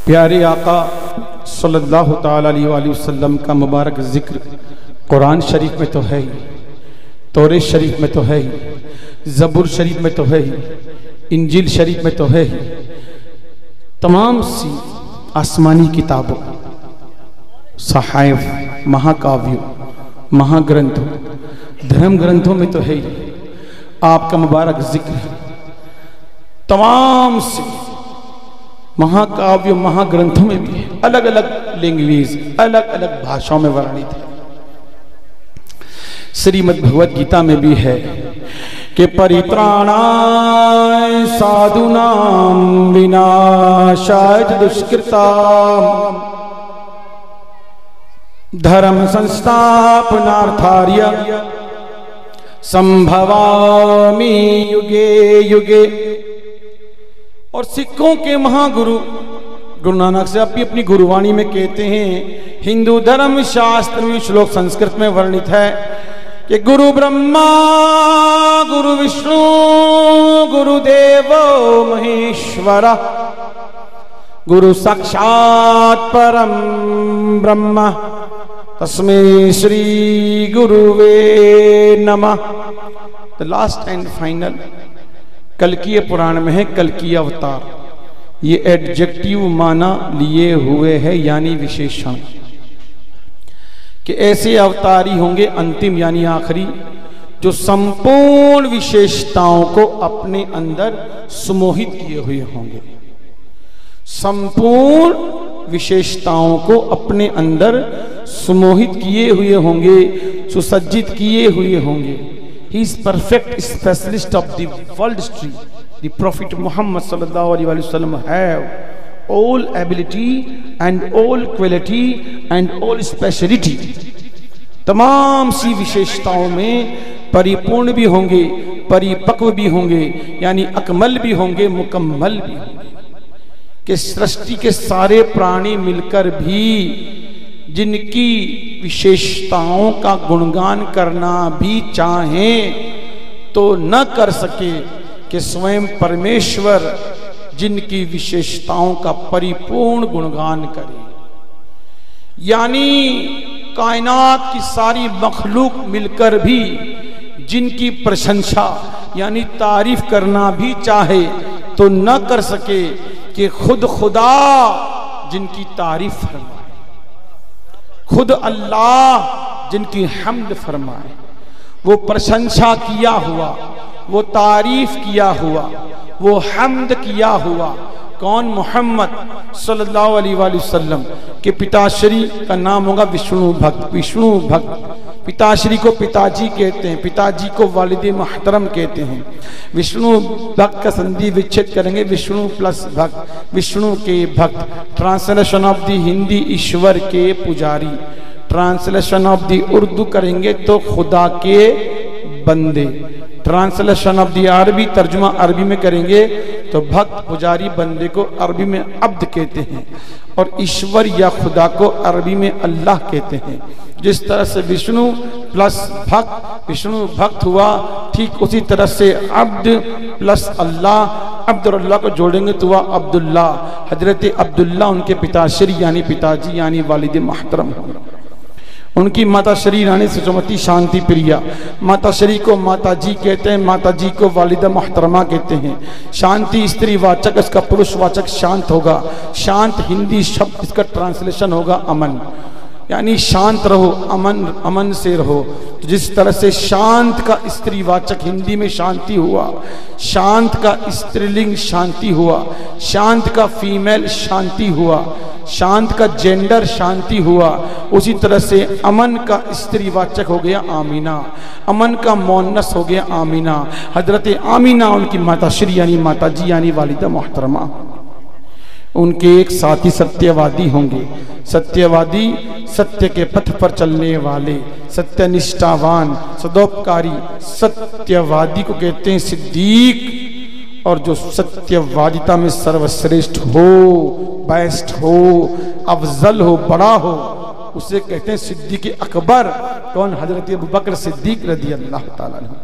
प्यारे आका सल्लल्लाहु ताला अलैहि वसल्लम का मुबारक जिक्र कुरान शरीफ में तो है ही, तौरेत शरीफ में तो है ही, ज़बूर शरीफ में तो है ही, इंजील शरीफ में तो है ही, तमाम सी आसमानी किताबों, सहाइफ, महाकाव्यों, महाग्रंथों, धर्म ग्रंथों में तो है ही आपका मुबारक जिक्र। तमाम से महाकाव्यों, महाग्रंथों में भी है, अलग अलग लैंग्वेज, अलग अलग भाषाओं में वर्णित है। श्रीमद् भगवद गीता में भी है कि परित्राणाय साधूनां विनाशाय दुष्कृताम् धर्म संस्थापनार्थाय संभवामि युगे युगे। और सिखों के महागुरु गुरु नानक साहब भी अपनी गुरुवाणी में कहते हैं, हिंदू धर्म शास्त्र में श्लोक संस्कृत में वर्णित है कि गुरु ब्रह्मा गुरु विष्णु गुरुदेवो महेश्वर गुरु साक्षात् परम ब्रह्म तस्मै श्री गुरुवे नमः। द लास्ट एंड फाइनल कल्कीय पुराण में है कल्कीय अवतार। ये एडजेक्टिव माना लिए हुए है यानी विशेषण, कि ऐसे अवतारी होंगे अंतिम यानी आखिरी, जो संपूर्ण विशेषताओं को अपने अंदर सुमोहित किए हुए होंगे, संपूर्ण विशेषताओं को अपने अंदर सुमोहित किए हुए होंगे, सुसज्जित किए हुए होंगे। He is perfect specialist of the world history. The Prophet Muhammad sallallahu alaihi wasallam have all ability and all quality and all speciality. तमाम सी विशेषताओं में परिपूर्ण भी होंगे, परिपक्व भी होंगे, यानी अकमल भी होंगे, मुकम्मल भी होंगे। कि सृष्टि के सारे प्राणी मिलकर भी जिनकी विशेषताओं का गुणगान करना भी चाहें तो न कर सके, कि स्वयं परमेश्वर जिनकी विशेषताओं का परिपूर्ण गुणगान करे। यानी कायनात की सारी मखलूक मिलकर भी जिनकी प्रशंसा यानी तारीफ करना भी चाहे तो न कर सके, कि खुद खुदा जिनकी तारीफ फरमाए, खुद अल्लाह जिनकी हम्द फरमाए, वो प्रशंसा किया हुआ, वो तारीफ किया हुआ, वो हम्द किया हुआ कौन? मोहम्मद सल्लल्लाहु अलैहि वसल्लम के पिताश्री का नाम होगा विष्णु भक्त। विष्णु भक्त, पिताश्री को पिताजी कहते हैं, पिताजी को वालिद महतरम कहते हैं। विष्णु भक्त का संधि विच्छेद करेंगे विष्णु प्लस भक्त, विष्णु के भक्त। ट्रांसलेशन ऑफ द हिंदी ईश्वर के पुजारी, ट्रांसलेशन ऑफ द उर्दू करेंगे तो खुदा के बंदे, ट्रांसलेशन ऑफ द अरबी तर्जुमा अरबी में करेंगे तो भक्त पुजारी बंदे को अरबी में अब्द कहते हैं, और ईश्वर या खुदा को अरबी में अल्लाह कहते हैं। जिस तरह से विष्णु प्लस भक्त विष्णु भक्त हुआ, ठीक उसी तरह से अब्द प्लस अल्लाह, अब्द और अल्लाह को जोड़ेंगे तो हुआ अब्दुल्ला। हजरत अब्दुल्ला उनके पिताश्री यानी पिताजी यानी वालिद महतरम होगा। उनकी माता श्री रानी सुषमती शांति प्रिया, माता श्री को माता जी कहते हैं, माता जी को वालिदा मोहतरमा कहते हैं। शांति स्त्री वाचक, इसका पुरुष वाचक शांत होगा। शांत हिंदी शब्द, इसका ट्रांसलेशन होगा अमन, यानी शांत रहो, अमन, अमन से रहो। तो जिस तरह से शांत का स्त्री वाचक हिंदी में शांति हुआ, शांत का स्त्रीलिंग शांति हुआ, शांत का फीमेल शांति हुआ, शांत का जेंडर शांति हुआ, उसी तरह से अमन का स्त्रीवाचक हो गया आमीना, अमन का मोन्नस हो गया आमीना। हजरत आमीना उनकी माता श्री यानी माता जी यानी वालिदा मोहतरमा। उनके एक साथी सत्यवादी होंगे। सत्यवादी सत्य के पथ पर चलने वाले, सत्यनिष्ठावान, सदोपकारी, सत्यवादी को कहते हैं सिद्दीक। और जो सत्यवादिता में सर्वश्रेष्ठ हो, बेस्ट हो, अफजल हो, बड़ा हो, उसे कहते हैं सिद्दीक अकबर। कौन? हजरत अबू बकर सिद्दीक रज़ी अल्लाह ताला अन्हु।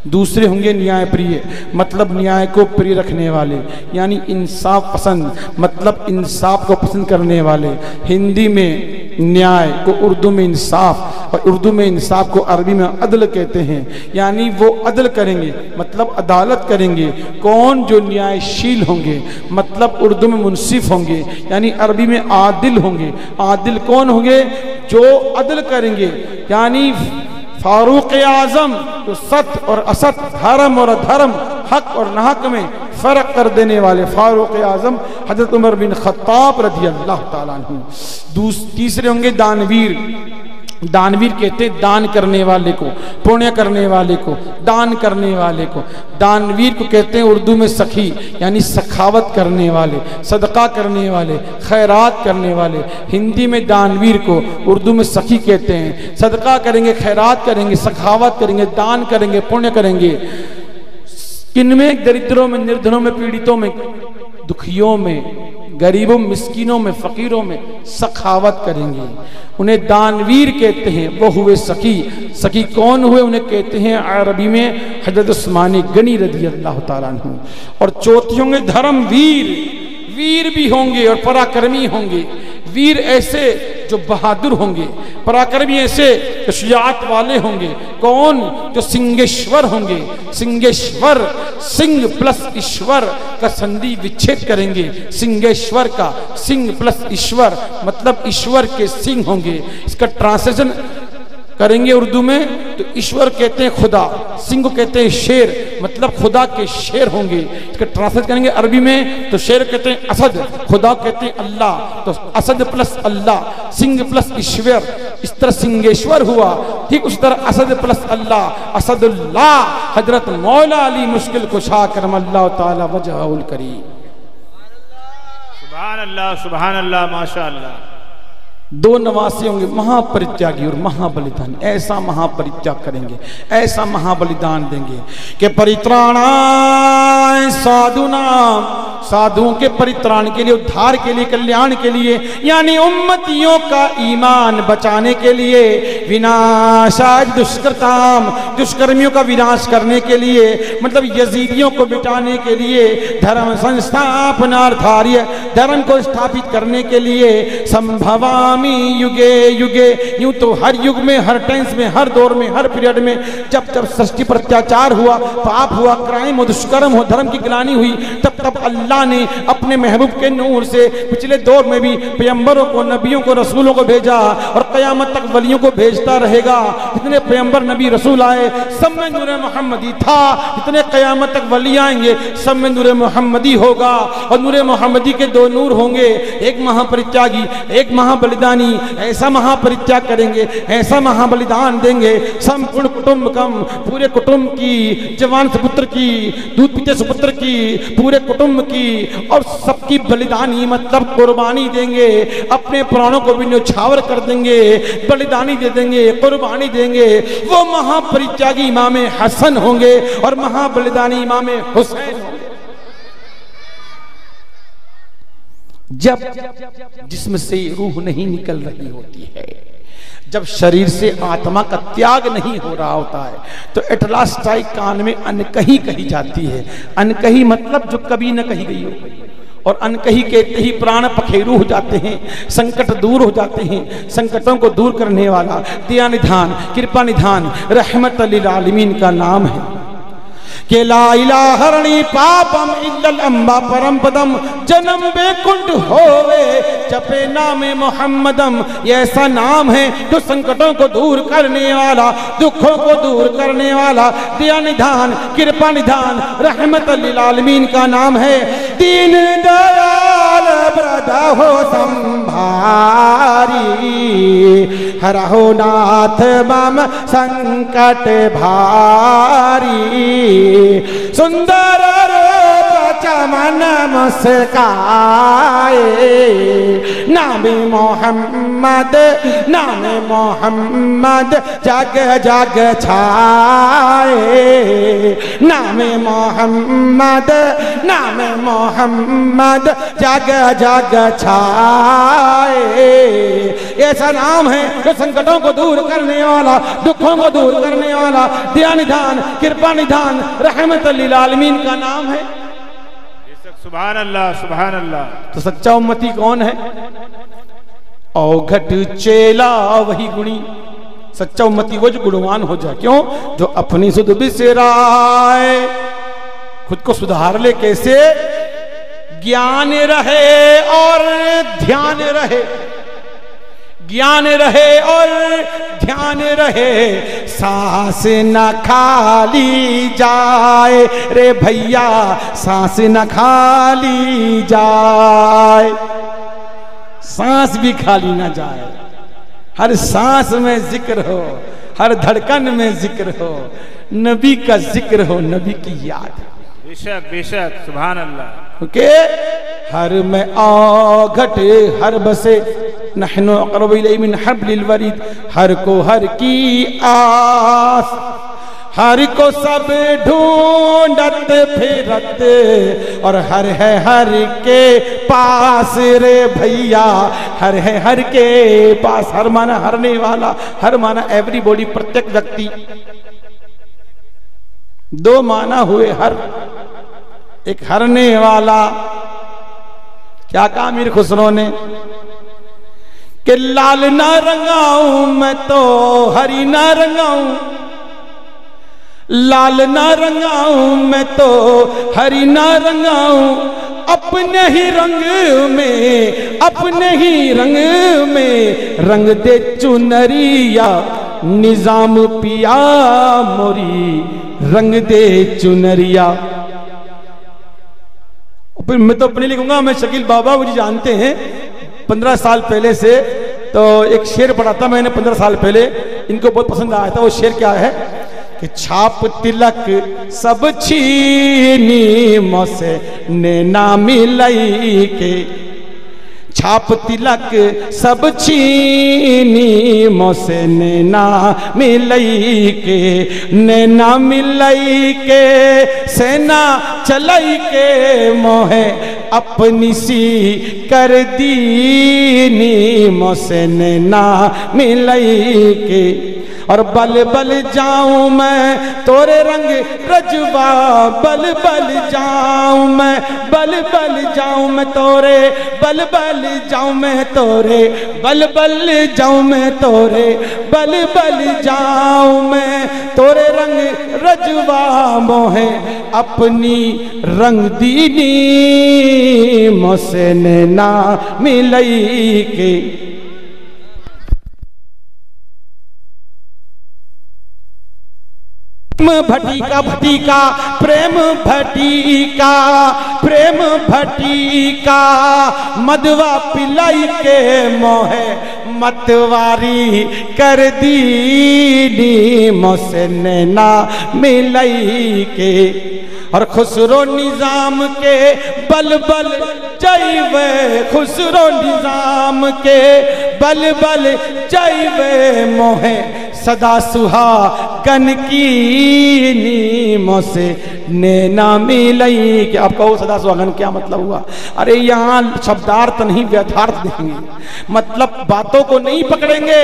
दूसरे होंगे न्याय प्रिय, मतलब न्याय को प्रिय रखने वाले, यानी इंसाफ पसंद, मतलब इंसाफ को पसंद करने वाले। हिंदी में न्याय को उर्दू में इंसाफ, और उर्दू में इंसाफ को अरबी में अदल कहते हैं, यानी वो अदल करेंगे, मतलब अदालत करेंगे। कौन? जो न्यायशील होंगे, मतलब उर्दू में मुंसिफ होंगे, यानी अरबी में आदिल होंगे। आदिल कौन होंगे? जो अदल करेंगे, यानी फारूक आजम, तो सत्य और असत, धर्म और अधर्म, हक और नाहक में फर्क कर देने वाले फारूक आजम हजरत उमर बिन खत्ताब रज़ी अल्लाह ताला अन्हु। तीसरे होंगे दानवीर। दानवीर कहते हैं दान करने वाले को, पुण्य करने वाले को, दान करने वाले को। दानवीर को कहते हैं उर्दू में सखी, यानी सखावत करने वाले, सदका करने वाले, खैरात करने वाले। हिंदी में दानवीर को उर्दू में सखी कहते हैं। सदका करेंगे, खैरात करेंगे, सखावत करेंगे, दान करेंगे, पुण्य करेंगे। किनमें? दरिद्रों में, निर्धनों में, पीड़ितों में, दुखियों में, गरीबों, मिस्किनों में, फकीरों में सखावत करेंगे। उन्हें दानवीर कहते हैं। वो हुए सखी। सखी कौन हुए? उन्हें कहते हैं अरबी में हजरत उस्मान गनी रज़ी अल्लाह ताला अन्हु। और चौथे होंगे धर्मवीर। वीर भी होंगे और पराक्रमी होंगे। वीर ऐसे जो बहादुर होंगे, पराक्रमी ऐसे जो शुजाअत वाले होंगे। कौन? जो सिंहेश्वर होंगे। सिंहेश्वर, सिंह प्लस ईश्वर का संधि विच्छेद करेंगे। सिंहेश्वर का, सिंह प्लस ईश्वर, मतलब ईश्वर के सिंह होंगे। इसका ट्रांसलेशन करेंगे उर्दू में तो ईश्वर कहते हैं खुदा, सिंह को कहते हैं शेर, मतलब खुदा के शेर होंगे। इसका ट्रांसलेट करेंगे अरबी में तो शेर कहते हैं असद, खुदा कहते हैं अल्लाह, तो असद प्लस अल्लाह, सिंह प्लस ईश्वर, इस तरह सिंहेश्वर हुआ। ठीक उस तरह असद प्लस अल्लाह, असदुल्लाह हजरत मौला अली मुश्किल कुशा करमल्लाहु ताला वजहुल करीम। सुभान अल्लाह, सुभान अल्लाह, माशाअल्लाह। दो नवासे होंगे, महापरित्यागी और महाबलिदान। ऐसा महापरित्याग करेंगे, ऐसा महाबलिदान देंगे कि परित्राणाय साधुनाम, साधुओं के परित्राण के लिए, उद्धार के लिए, कल्याण के लिए, यानी उम्मतियों का ईमान बचाने के लिए, विनाशाय दुष्कृताम, दुष्कर्मियों का विनाश करने के लिए, मतलब यजीदियों को मिटाने के लिए, धर्म संस्थापनार्थार्य, धर्म को स्थापित करने के लिए, संभवामि युगे युगे, यूं तो हर युग में, हर टेंस में, हर दौर में, हर पीरियड में, जब जब सृष्टि पर अत्याचार हुआ, पाप हुआ, क्राइम हो, दुष्कर्म हो, धर्म की गिलानी हुई, तब तब अल्लाह ने अपने महबूब के नूर से पिछले दौर में भी पैगंबरों को, नबियों को, रसूलों को भेजा और कयामत तक वलियों को भेजता रहेगा। जितने पैगंबर, नबी, रसूल आए सब में नूर मोहम्मदी था। जितने कयामत तक वली आएंगे सब में नूर मोहम्मदी होगा। और नूर मोहम्मदी के दो नूर होंगे, एक महापरित्यागी, एक महाबलिदानी। ऐसा महापरित्याग करेंगे, ऐसा महाबलिदान देंगे, संपूर्ण कुटुंबकम, पूरे कुटुंब की, जवान सुपुत्र की, दूध पीते सुपुत्र की, पूरे कुटुंब की, और सबकी बलिदानी मतलब कुर्बानी देंगे। अपने प्राणों को भी न्यौछावर कर देंगे, बलिदानी दे देंगे, कुर्बानी देंगे। वो महापरित्यागी इमाम हसन होंगे और महाबलिदानी इमाम हुसैन होंगे। जब जिस्म से रूह नहीं निकल रही होती है, जब शरीर से आत्मा का त्याग नहीं हो रहा होता है, तो एटलास्टाई कान में अनकही कही जाती है। अनकही मतलब जो कभी न कही गई हो, और अनकही कहते ही प्राण पखेरु हो जाते हैं, संकट दूर हो जाते हैं। संकटों को दूर करने वाला, दया निधान, कृपा निधान, रहमत लिल आलमीन का नाम है। के ला इलाहा हरणी पापम इल्लल अम्बा परम पदम, जन्म बेकुंठ होवे जपे नामे मोहम्मदम। ये ऐसा नाम है जो संकटों को दूर करने वाला, दुखों को दूर करने वाला, दया निधान, कृपा निधान, रहमत लिल आलमीन का नाम है। दीन दयाल ब्रदा हो संभारी, हरहो नाथ मम संकट भारी। सुंदर रूप चमन मुस्काए, नाम मोहम्मद, नाम मोहम्मद जग जग छाए। नाम मोहम्मद, नाम मोहम्मद जग जग छाए। ऐसा नाम है जो संकटों को दूर करने वाला, दुखों को दूर करने वाला, दया निधान, कृपा निधान, रहमत लिल आलमीन का नाम है। सुभान अल्लाह, सुभान अल्लाह। तो सच्चा उम्मती कौन है? औघट चेला वही गुणी। सच्चा उम्मती वो जो गुणवान हो जाए। क्यों? जो अपनी सुध बिसराए, खुद को सुधार ले। कैसे? ज्ञान रहे और ध्यान रहे, ज्ञान रहे और ध्यान रहे, सांस न खाली जाए रे भैया, सांस न खाली जाए। सांस भी खाली ना जाए, हर सांस में जिक्र हो, हर धड़कन में जिक्र हो, नबी का जिक्र हो, नबी की याद। बेशक बेशक, सुभान अल्लाह। ओके, हर में औघट हर बसे, नहनु अक़रबु इलैहि मिन हब्लिल वरीद। हर को हर की आस, हर को सब ढूंढत फिरत, और हर है हर के पास रे भैया, हर है हर के पास। हर माना हरने वाला, हर माना एवरीबॉडी, प्रत्येक व्यक्ति। दो माना हुए हर, एक हरने वाला। क्या कहा मीर खुसरो ने कि लाल ना रंगाऊं मैं तो हरी ना रंगाऊं, लाल ना रंगाऊं मैं तो हरी ना रंगाऊं, अपने ही रंग में, अपने ही रंग में रंग दे चुनरिया, निजाम पिया मोरी रंग दे चुनरिया। फिर मैं तो अपने लिखूंगा, मैं शकील बाबा मुझे जानते हैं 15 साल पहले से, तो एक शेर पढ़ा था मैंने 15 साल पहले, इनको बहुत पसंद आया था। वो शेर क्या है कि छाप तिलक सब छीनी मोसे नैना मिलई के, छाप तिलक सब छीनी मोसे नैना मिलई के, नैना मिलई के सेना चलई के, मोहे अपनी सी कर दीनी मोसे नैना मिलई के। और बल बल जाऊं मैं तोरे रंग रजवा, बल बल जाऊं मैं, बल बल जाऊं मैं तोरे, बल बल जाऊं मैं तोरे, बल बल जाऊं मैं तोरे, बल बल जाऊं मैं तोरे रंग रजवा, मोहे अपनी रंग दीनी मोसे नैना मिलई के। भटीका भटीका प्रेम भटीका, प्रेम भटीका मदवा पिलाई के, मोहे मतवारी कर दीनी मोसे नैना मिलई के। और खुसरो निजाम के बल बल जैवे, खुसरो निजाम के बल बल जैवे, मोहे सदा सुहागन की नीमों से नैना मिलई के। आप कहो सदा सुहागन क्या मतलब हुआ? अरे यहाँ शब्दार्थ नहीं व्यथार्थ देखेंगे, मतलब बातों को नहीं पकड़ेंगे,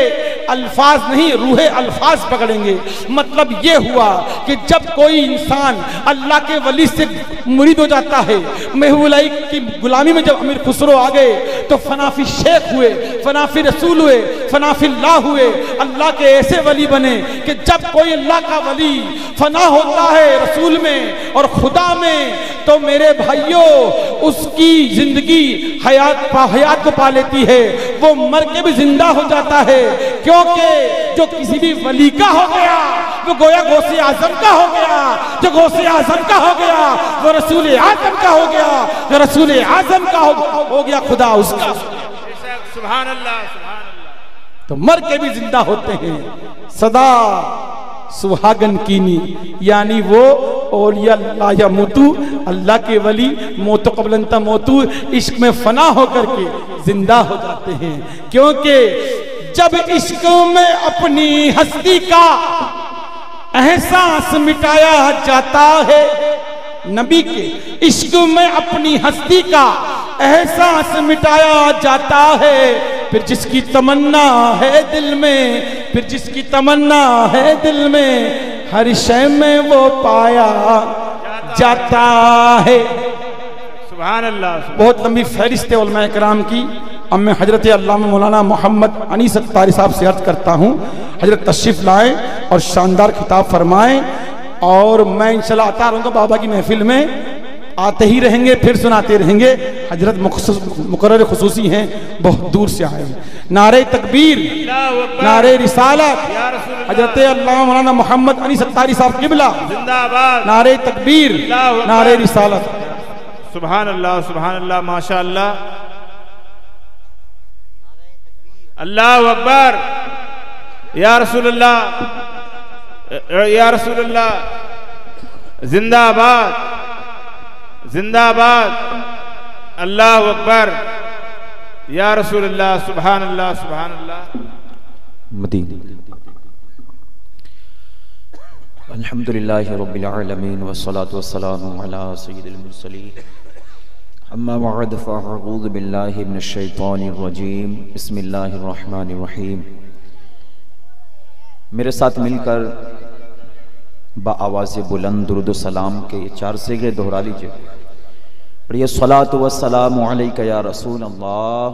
अल्फाज नहीं रूहे अल्फाज पकड़ेंगे। मतलब ये हुआ कि जब कोई इंसान अल्लाह के वली से मुरीद हो जाता है, महबूलाई की गुलामी में जब अमीर खुसरो आ गए तो फनाफी शेख हुए, फनाफी रसूल हुए, फनाफी अल्लाह हुए, अल्लाह के ऐसे वली बने कि जब कोई अल्लाह का वली फना होता है रसूल में और खुदा में, तो मेरे भाइयों उसकी जिंदगी हयात को पा लेती है, वो मर के भी जिंदा हो जाता है। क्योंकि जो किसी भी वली का हो गया वो गोया गौसे आजम का हो गया, जो गौसे आजम का हो गया वो रसूल आजम का हो गया, जो रसूल आजम का हो गया खुदा उसका। सुभान अल्लाह, सुभान अल्लाह। तो मर के भी जिंदा होते हैं, सदा सुहागन कीनी, यानी वो औलिया ला यमूतू, अल्लाह के वली मौत क़ब्लन मोतू, इश्क में फना होकर के जिंदा हो जाते हैं। क्योंकि जब इश्क में अपनी हस्ती का एहसास मिटाया जाता है, नबी के इश्क में अपनी हस्ती का एहसास मिटाया जाता है, फिर जिसकी तमन्ना है दिल में, फिर जिसकी तमन्ना है दिल में, हर शय में वो पाया जाता है। सुभान अल्लाह। बहुत लंबी फहरिस्त है उलमा इकराम की। अब मैं हजरत अल्लामा मौलाना मोहम्मद अनीस अत्तारी साहब से अर्ज करता हूँ, हजरत तशरीफ लाएं और शानदार खिताब फरमाएं। और मैं इंशाल्लाह आता रहूँगा बाबा की महफिल में, आते ही रहेंगे, फिर सुनाते रहेंगे। हजरत मुकर्रर खुसूसी हैं, बहुत दूर से आए हैं। नारे तकबीर, नारे रिसालत, हजरत अल्लामा मौलाना मोहम्मद अनीस अत्तारी साहब किबला जिंदाबाद। नारे तकबीर, नारे रिसालत। सुभान अल्लाह, सुभान अल्लाह, माशा अल्लाह, अल्लाह अकबर, या रसूलुल्लाह, या रसूलुल्लाह, जिंदाबाद, जिंदाबाद, अल्लाह अकबर, या रसूलुल्लाह, सुभान अल्लाह, सुभान अल्लाह। मदीना। अल्हम्दुलिल्लाहि रब्बिल आलमीन वस्सलातु वस्सलामु अला सय्यिदिल मुरसलीन, अम्मा बअद फ़अऊज़ु बिल्लाहि मिनश शैतानिर रजीम, बिस्मिल्लाहिर रहमानिर रहीम। मेरे साथ मिलकर बाआवाज़ बुलंद दुरूद सलाम के 4 सिगरे दोहरा लीजिए। पढ़िए, सलातु वस्सलामु अलैका या रसूल अल्लाह,